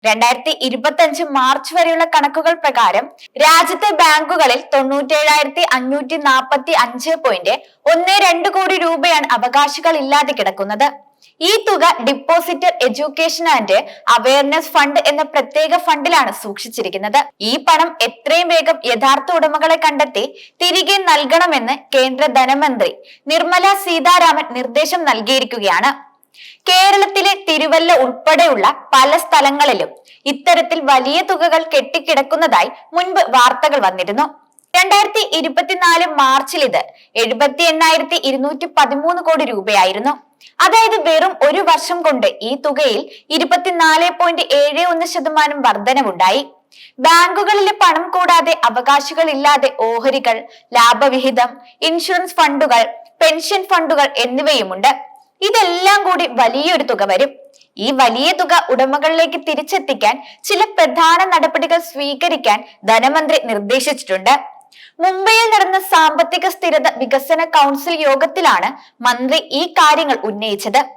2025 March വരെയുള്ള കണക്കുകൾ പ്രകാരം രാജ്യത്തെ ബാങ്കുകളിൽ 97,545.12 കോടി രൂപയാണ് അവകാശികൾ ഇല്ലാതെ കിടക്കുന്നത്. ഈ തുക depositor education and awareness fund എന്ന പ്രത്യേക ഫണ്ടിലാണ് സൂക്ഷിച്ചിരിക്കുന്നത്. ഈ പണം എത്രയും വേഗം യഥാർത്ഥ ഉടമകളെ കണ്ടെത്തി തിരികെ നൽകണമെന്ന് കേന്ദ്ര ധനമന്ത്രി നിർമ്മല സീതാരാമൻ നിർദ്ദേശം നൽകിയിരിക്കുകയാണ്. കേരളത്തിലെ തിരുവല്ല ഉൾപ്പെടെയുള്ള പല സ്ഥലങ്ങളിലും ഇത്തരത്തിൽ വലിയ തുകകൾ കെട്ടിക്കിടക്കുന്നതായി മുൻപ് വാർത്തകൾ വന്നിരുന്നു. 2024 മാർച്ചിൽ ഇത് 78,213 കോടി രൂപയായിരുന്നു. അതായത് വെറും ഒരു വർഷം കൊണ്ട് ഈ തുകയിൽ 24.71% വർധനവുണ്ടായി. ബാങ്കുകളിലെ പണം കൂടാതെ അവകാശികൾ ഇല്ലാതെ ഓഹരികൾ, ലാഭവിഹിതം, ഇൻഷുറൻസ് ഫണ്ടുകൾ, പെൻഷൻ ഫണ്ടുകൾ എന്നിവയുമുണ്ട്. ഇതെല്ലാം കൂടി വലിയൊരു തുക വരും. ഈ വലിയ തുക ഉടമകളിലേക്ക് തിരിച്ചെത്തിക്കാൻ ചില പ്രധാന നടപടികൾ സ്വീകരിക്കാൻ ധനമന്ത്രി നിർദ്ദേശിച്ചിട്ടുണ്ട്. മുംബൈയിൽ നടന്ന സാമ്പത്തിക സ്ഥിരത വികസന കൗൺസിൽ യോഗത്തിലാണ് മന്ത്രി ഈ കാര്യങ്ങൾ ഉന്നയിച്ചത്.